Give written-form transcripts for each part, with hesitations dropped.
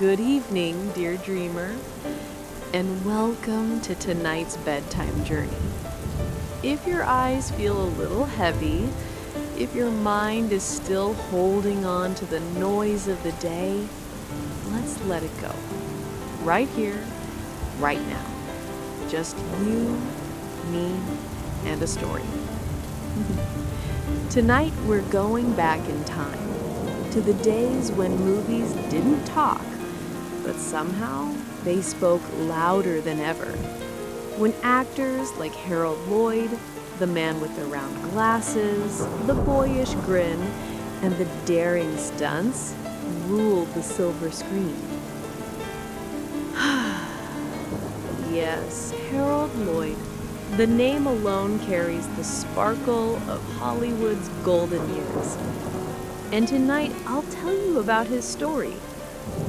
Good evening, dear dreamer, and welcome to tonight's bedtime journey. If your eyes feel a little heavy, if your mind is still holding on to the noise of the day, let's let it go. Right here, right now. Just you, me, and a story. Tonight, we're going back in time to the days when movies didn't talk, but somehow they spoke louder than ever. When actors like Harold Lloyd, the man with the round glasses, the boyish grin, and the daring stunts ruled the silver screen. Yes, Harold Lloyd. The name alone carries the sparkle of Hollywood's golden years. And tonight, I'll tell you about his story.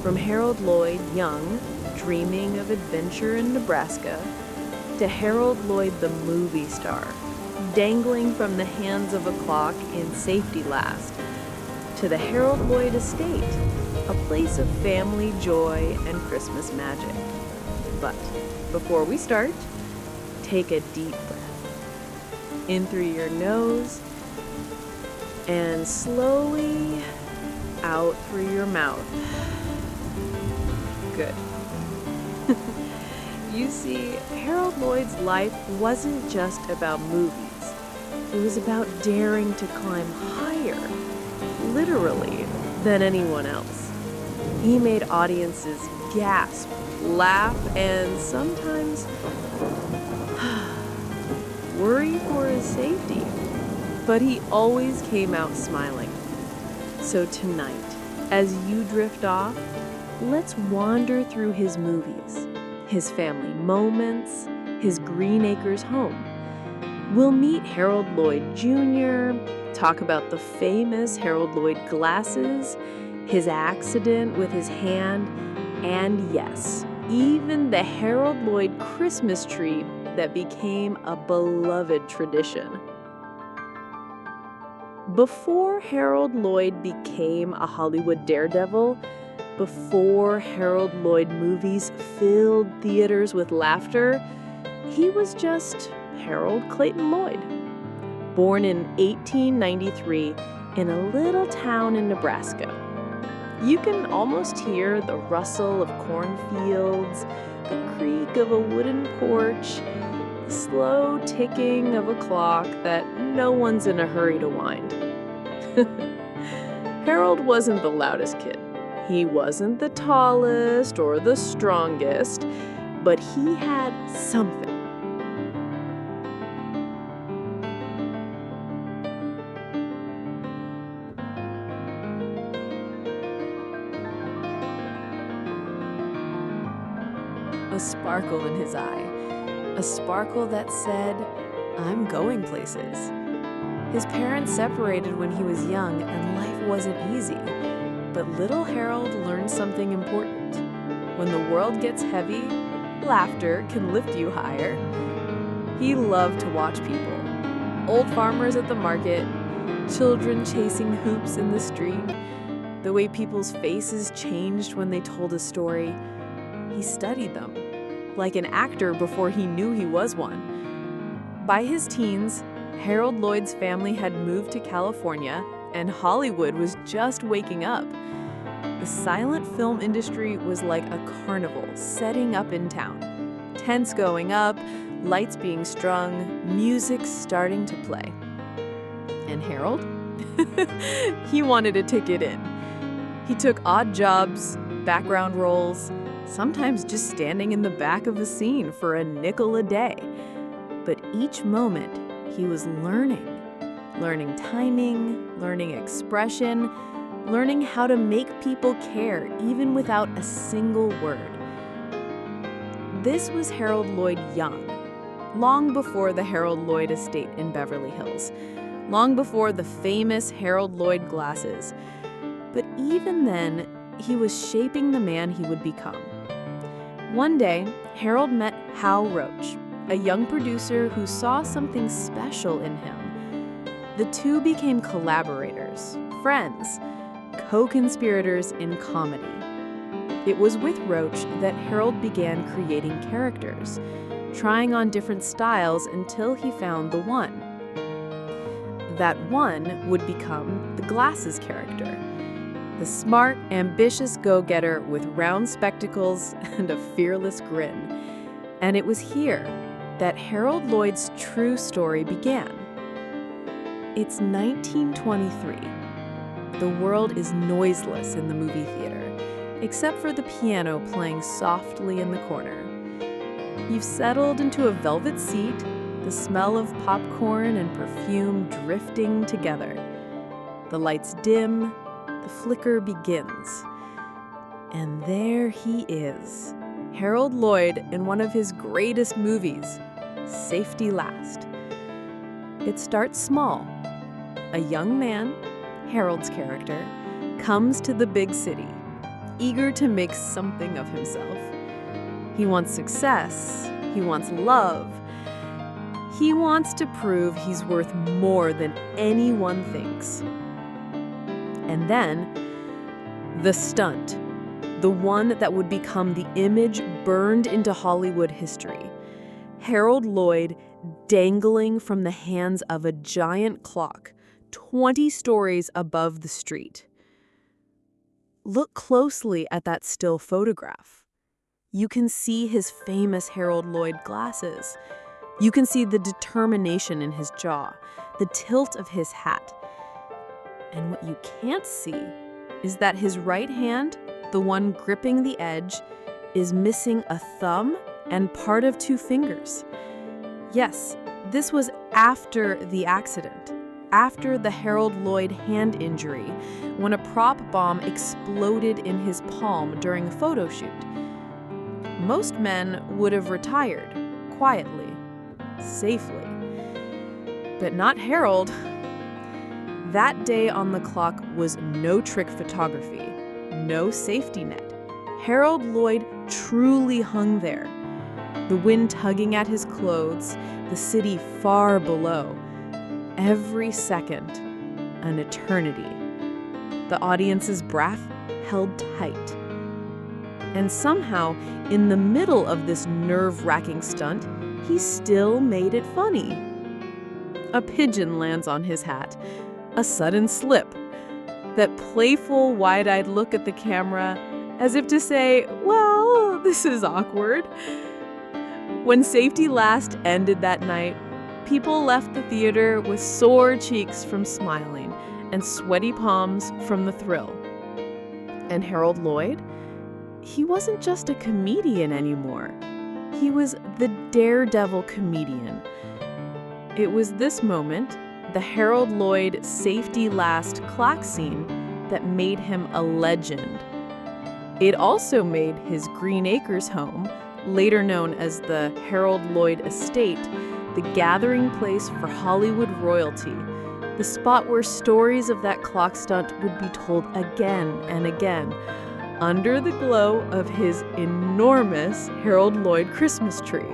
From Harold Lloyd, young, dreaming of adventure in Nebraska, to Harold Lloyd, the movie star, dangling from the hands of a clock in safety last, to the Harold Lloyd estate, a place of family joy and Christmas magic. But before we start, take a deep breath. In through your nose, and slowly out through your mouth. Good. You see, Harold Lloyd's life wasn't just about movies. It was about daring to climb higher, literally, than anyone else. He made audiences gasp, laugh, and sometimes worry for his safety. But he always came out smiling. So tonight, as you drift off, let's wander through his movies, his family moments, his Green Acres home. We'll meet Harold Lloyd Jr., talk about the famous Harold Lloyd glasses, his accident with his hand, and yes, even the Harold Lloyd Christmas tree that became a beloved tradition. Before Harold Lloyd became a Hollywood daredevil, before Harold Lloyd movies filled theaters with laughter, he was just Harold Clayton Lloyd. Born in 1893 in a little town in Nebraska. You can almost hear the rustle of cornfields, the creak of a wooden porch, the slow ticking of a clock that no one's in a hurry to wind. Harold wasn't the loudest kid. He wasn't the tallest or the strongest, but he had something. A sparkle in his eye. A sparkle that said, "I'm going places." His parents separated when he was young and life wasn't easy. But little Harold learned something important. When the world gets heavy, laughter can lift you higher. He loved to watch people. Old farmers at the market, children chasing hoops in the street, the way people's faces changed when they told a story. He studied them, like an actor before he knew he was one. By his teens, Harold Lloyd's family had moved to California, and Hollywood was just waking up. The silent film industry was like a carnival setting up in town. Tents going up, lights being strung, music starting to play. And Harold? He wanted a ticket in. He took odd jobs, background roles, sometimes just standing in the back of a scene for a nickel a day. But each moment, he was learning timing, learning expression, learning how to make people care even without a single word. This was Harold Lloyd young, long before the Harold Lloyd estate in Beverly Hills, long before the famous Harold Lloyd glasses. But even then, he was shaping the man he would become. One day, Harold met Hal Roach, a young producer who saw something special in him. The two became collaborators, friends, co-conspirators in comedy. It was with Roach that Harold began creating characters, trying on different styles until he found the one. That one would become the Glasses character, the smart, ambitious go-getter with round spectacles and a fearless grin. And it was here that Harold Lloyd's true story began. It's 1923. The world is noiseless in the movie theater, except for the piano playing softly in the corner. You've settled into a velvet seat, the smell of popcorn and perfume drifting together. The lights dim, the flicker begins. And there he is, Harold Lloyd in one of his greatest movies, Safety Last. It starts small. A young man, Harold's character, comes to the big city, eager to make something of himself. He wants success, he wants love, he wants to prove he's worth more than anyone thinks. And then, the stunt, the one that would become the image burned into Hollywood history. Harold Lloyd dangling from the hands of a giant clock 20 stories above the street. Look closely at that still photograph. You can see his famous Harold Lloyd glasses. You can see the determination in his jaw, the tilt of his hat. And what you can't see is that his right hand, the one gripping the edge, is missing a thumb and part of 2 fingers. Yes, this was after the accident, after the Harold Lloyd hand injury, when a prop bomb exploded in his palm during a photo shoot. Most men would have retired, quietly, safely. But not Harold. That day on the clock was no trick photography, no safety net. Harold Lloyd truly hung there. The wind tugging at his clothes, the city far below. Every second, an eternity. The audience's breath held tight. And somehow, in the middle of this nerve-wracking stunt, he still made it funny. A pigeon lands on his hat, a sudden slip, that playful, wide-eyed look at the camera, as if to say, well, this is awkward. When Safety Last ended that night, people left the theater with sore cheeks from smiling and sweaty palms from the thrill. And Harold Lloyd? He wasn't just a comedian anymore. He was the daredevil comedian. It was this moment, the Harold Lloyd Safety Last clock scene, that made him a legend. It also made his Green Acres home, later known as the Harold Lloyd Estate, the gathering place for Hollywood royalty, the spot where stories of that clock stunt would be told again and again, under the glow of his enormous Harold Lloyd Christmas tree.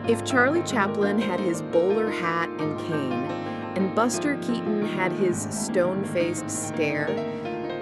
If Charlie Chaplin had his bowler hat and cane, and Buster Keaton had his stone-faced stare,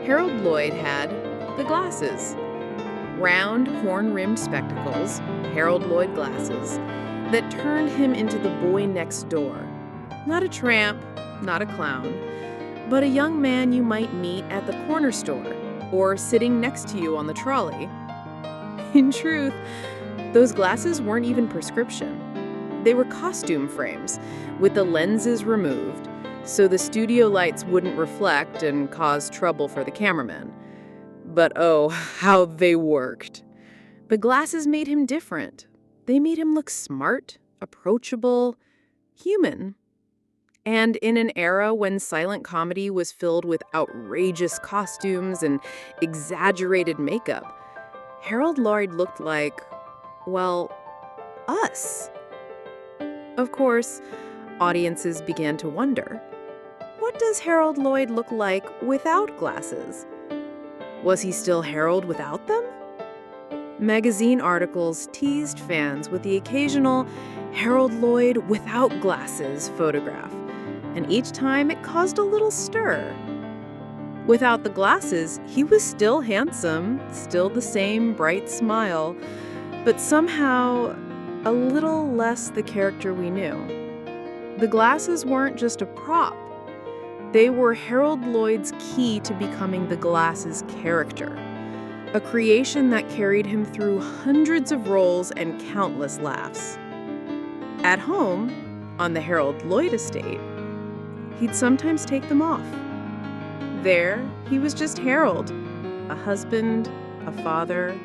Harold Lloyd had the glasses. Round, horn-rimmed spectacles, Harold Lloyd glasses, that turned him into the boy next door. Not a tramp, not a clown, but a young man you might meet at the corner store or sitting next to you on the trolley. In truth, those glasses weren't even prescription. They were costume frames, with the lenses removed, so the studio lights wouldn't reflect and cause trouble for the cameraman. But oh, how they worked. The glasses made him different. They made him look smart, approachable, human. And in an era when silent comedy was filled with outrageous costumes and exaggerated makeup, Harold Lloyd looked like, well, us. Of course, audiences began to wonder, what does Harold Lloyd look like without glasses? Was he still Harold without them? Magazine articles teased fans with the occasional Harold Lloyd without glasses photograph, and each time it caused a little stir. Without the glasses, he was still handsome, still the same bright smile, but somehow a little less the character we knew. The glasses weren't just a prop. They were Harold Lloyd's key to becoming the glasses character, a creation that carried him through hundreds of roles and countless laughs. At home, on the Harold Lloyd estate, he'd sometimes take them off. There, he was just Harold, a husband, a father,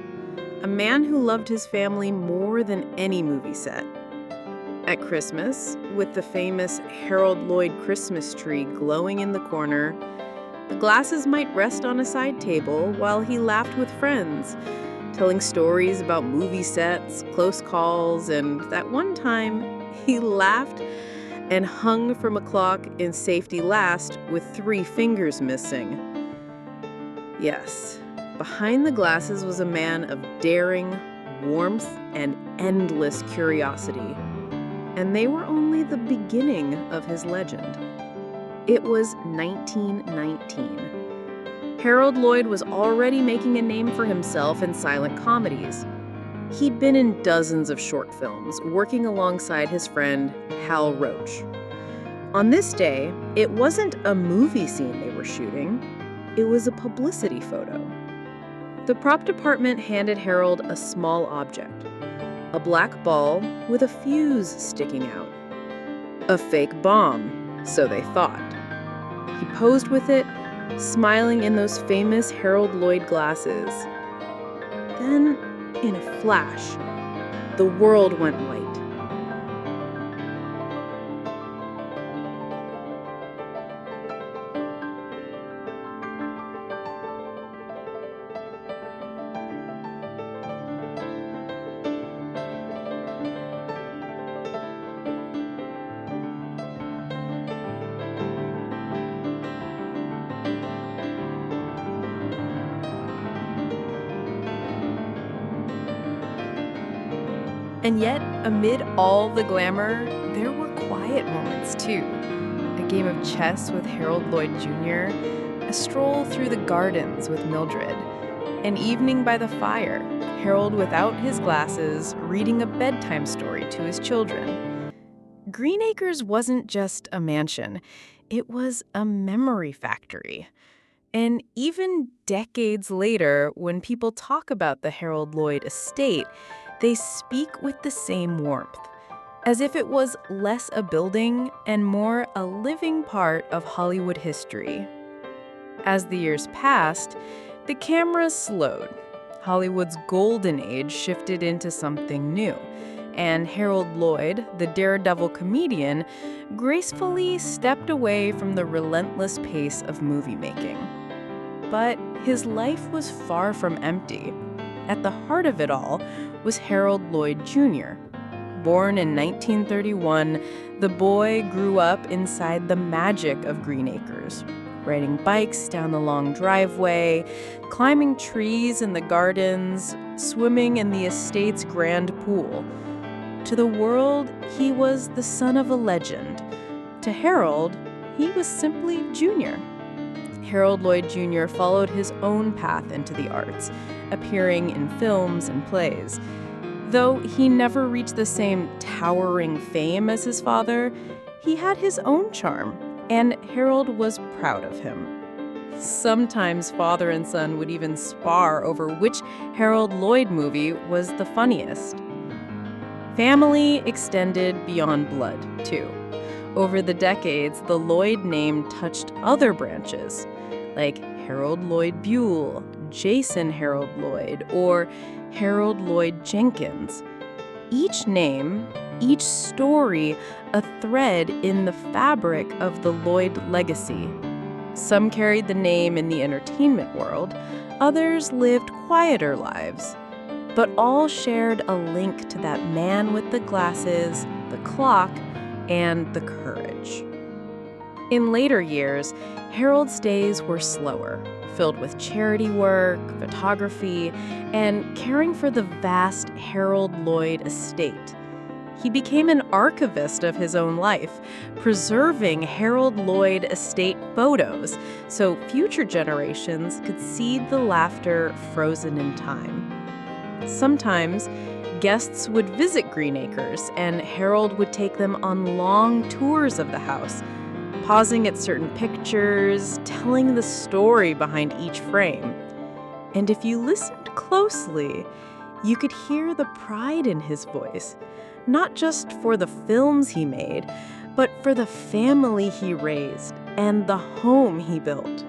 a man who loved his family more than any movie set. At Christmas, with the famous Harold Lloyd Christmas tree glowing in the corner, the glasses might rest on a side table while he laughed with friends, telling stories about movie sets, close calls, and that one time he laughed and hung from a clock in safety last with 3 fingers missing. Yes, behind the glasses was a man of daring, warmth, and endless curiosity. And they were only the beginning of his legend. It was 1919. Harold Lloyd was already making a name for himself in silent comedies. He'd been in dozens of short films, working alongside his friend Hal Roach. On this day, it wasn't a movie scene they were shooting, it was a publicity photo. The prop department handed Harold a small object, a black ball with a fuse sticking out. A fake bomb, so they thought. He posed with it, smiling in those famous Harold Lloyd glasses. Then, in a flash, the world went white. And yet, amid all the glamour, there were quiet moments too. A game of chess with Harold Lloyd Jr., a stroll through the gardens with Mildred, an evening by the fire, Harold without his glasses, reading a bedtime story to his children. Green Acres wasn't just a mansion, it was a memory factory. And even decades later, when people talk about the Harold Lloyd estate, they speak with the same warmth, as if it was less a building and more a living part of Hollywood history. As the years passed, the cameras slowed. Hollywood's golden age shifted into something new, and Harold Lloyd, the daredevil comedian, gracefully stepped away from the relentless pace of movie making. But his life was far from empty. At the heart of it all was Harold Lloyd Jr. Born in 1931, the boy grew up inside the magic of Green Acres, riding bikes down the long driveway, climbing trees in the gardens, swimming in the estate's grand pool. To the world, he was the son of a legend. To Harold, he was simply Junior. Harold Lloyd Jr. followed his own path into the arts, appearing in films and plays. Though he never reached the same towering fame as his father, he had his own charm, and Harold was proud of him. Sometimes father and son would even spar over which Harold Lloyd movie was the funniest. Family extended beyond blood, too. Over the decades, the Lloyd name touched other branches, like Harold Lloyd Buell, Jason Harold Lloyd, or Harold Lloyd Jenkins. Each name, each story, a thread in the fabric of the Lloyd legacy. Some carried the name in the entertainment world, others lived quieter lives. but all shared a link to that man with the glasses, the clock, and the courage. In later years, Harold's days were slower, filled with charity work, photography, and caring for the vast Harold Lloyd estate. He became an archivist of his own life, preserving Harold Lloyd estate photos so future generations could see the laughter frozen in time. Sometimes, guests would visit Greenacres, and Harold would take them on long tours of the house, pausing at certain pictures, telling the story behind each frame. And if you listened closely, you could hear the pride in his voice, not just for the films he made, but for the family he raised and the home he built.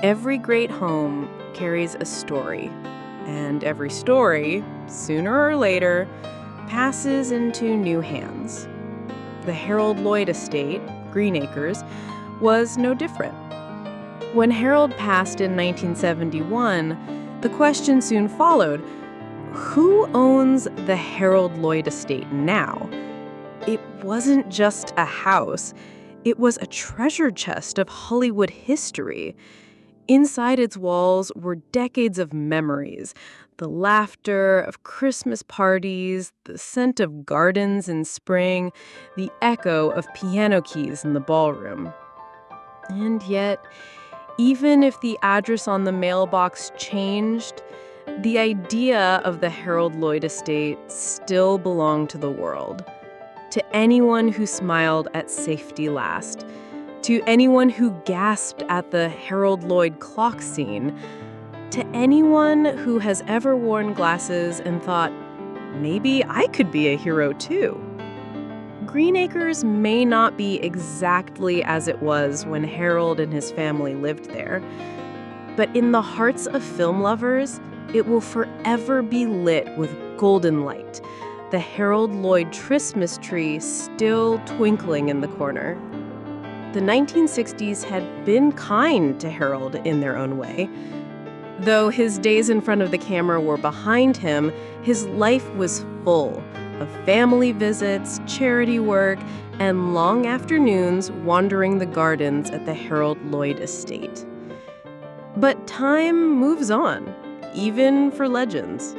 Every great home carries a story, and every story, sooner or later, passes into new hands. The Harold Lloyd estate, Greenacres, was no different. When Harold passed in 1971, the question soon followed, who owns the Harold Lloyd estate now? It wasn't just a house. It was a treasure chest of Hollywood history. Inside its walls were decades of memories, the laughter of Christmas parties, the scent of gardens in spring, the echo of piano keys in the ballroom. And yet, even if the address on the mailbox changed, the idea of the Harold Lloyd estate still belonged to the world. To anyone who smiled at safety last, to anyone who gasped at the Harold Lloyd clock scene, to anyone who has ever worn glasses and thought, maybe I could be a hero too. Greenacres may not be exactly as it was when Harold and his family lived there, but in the hearts of film lovers, it will forever be lit with golden light, the Harold Lloyd Christmas tree still twinkling in the corner. The 1960s had been kind to Harold in their own way. Though his days in front of the camera were behind him, his life was full of family visits, charity work, and long afternoons wandering the gardens at the Harold Lloyd estate. But time moves on, even for legends.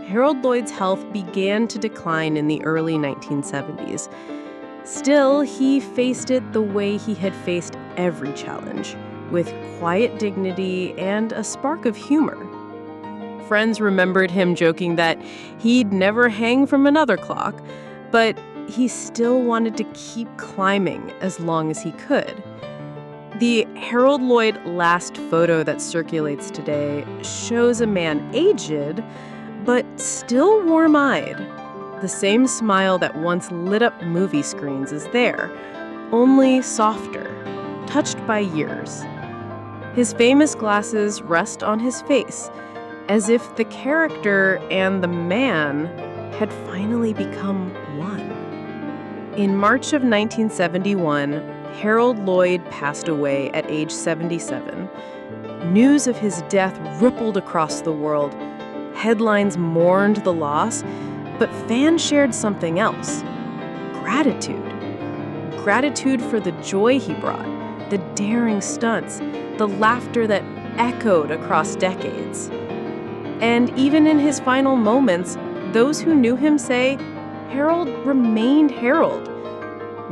Harold Lloyd's health began to decline in the early 1970s. Still, he faced it the way he had faced every challenge, with quiet dignity and a spark of humor. Friends remembered him joking that he'd never hang from another clock, but he still wanted to keep climbing as long as he could. The Harold Lloyd last photo that circulates today shows a man aged, but still warm-eyed. The same smile that once lit up movie screens is there, only softer, touched by years. His famous glasses rest on his face, as if the character and the man had finally become one. In March of 1971, Harold Lloyd passed away at age 77. News of his death rippled across the world. Headlines mourned the loss, but fans shared something else: gratitude. Gratitude for the joy he brought, the daring stunts, the laughter that echoed across decades. And even in his final moments, those who knew him say, Harold remained Harold.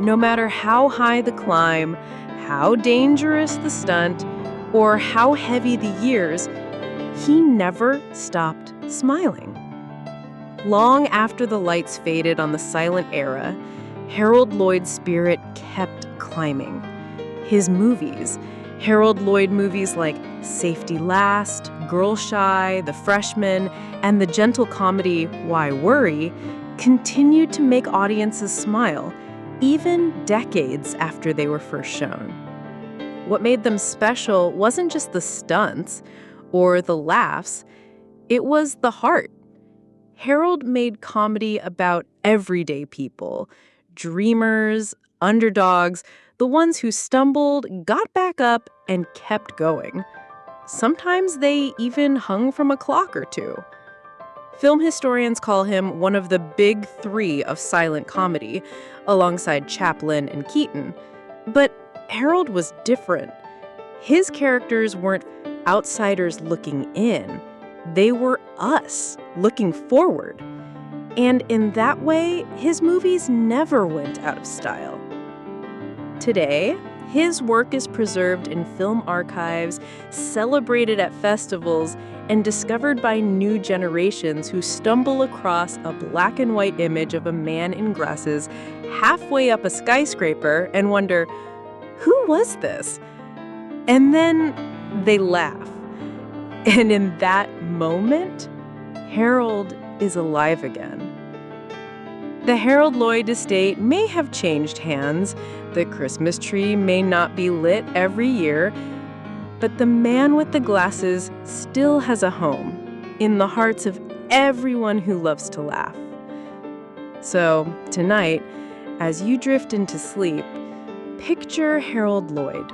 No matter how high the climb, how dangerous the stunt, or how heavy the years, he never stopped smiling. Long after the lights faded on the silent era, Harold Lloyd's spirit kept climbing. His movies, Harold Lloyd movies like Safety Last, Girl Shy, The Freshman, and the gentle comedy Why Worry, continued to make audiences smile, even decades after they were first shown. What made them special wasn't just the stunts or the laughs, it was the heart. Harold made comedy about everyday people, dreamers, underdogs, the ones who stumbled, got back up, and kept going. Sometimes they even hung from a clock or two. Film historians call him one of the big three of silent comedy, alongside Chaplin and Keaton. But Harold was different. His characters weren't outsiders looking in. They were us, looking forward. And in that way, his movies never went out of style. Today, his work is preserved in film archives, celebrated at festivals, and discovered by new generations who stumble across a black and white image of a man in glasses halfway up a skyscraper and wonder, who was this? And then they laugh. And in that moment, Harold is alive again. The Harold Lloyd estate may have changed hands, the Christmas tree may not be lit every year, but the man with the glasses still has a home in the hearts of everyone who loves to laugh. So tonight, as you drift into sleep, picture Harold Lloyd,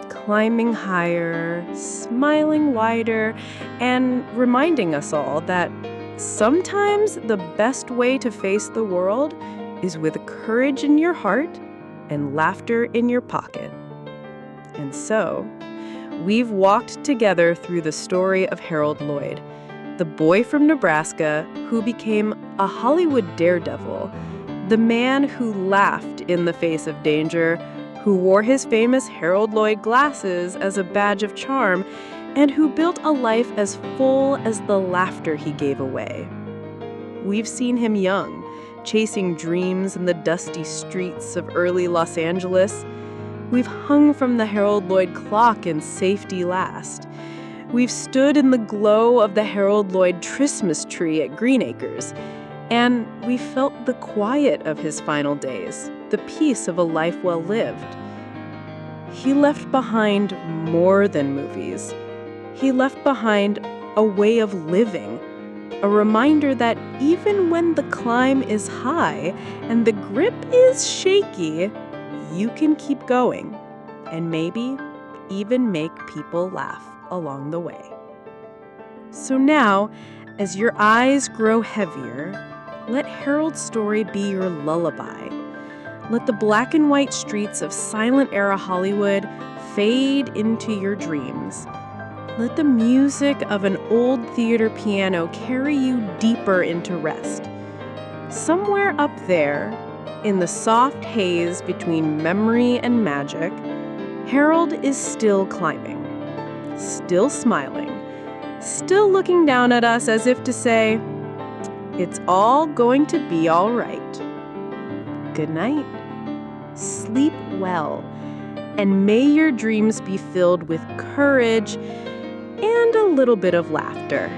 climbing higher, smiling wider, and reminding us all that sometimes the best way to face the world is with courage in your heart and laughter in your pocket. And so, we've walked together through the story of Harold Lloyd, the boy from Nebraska who became a Hollywood daredevil, the man who laughed in the face of danger, who wore his famous Harold Lloyd glasses as a badge of charm, and who built a life as full as the laughter he gave away. We've seen him young, chasing dreams in the dusty streets of early Los Angeles. We've hung from the Harold Lloyd clock in safety last. We've stood in the glow of the Harold Lloyd Christmas tree at Green Acres. And we felt the quiet of his final days, the peace of a life well lived. He left behind more than movies. He left behind a way of living, a reminder that even when the climb is high and the grip is shaky, you can keep going and maybe even make people laugh along the way. So now, as your eyes grow heavier, let Harold's story be your lullaby. Let the black and white streets of silent-era Hollywood fade into your dreams. Let the music of an old theater piano carry you deeper into rest. Somewhere up there, in the soft haze between memory and magic, Harold is still climbing, still smiling, still looking down at us as if to say, it's all going to be all right. Good night. Sleep well, and may your dreams be filled with courage and a little bit of laughter.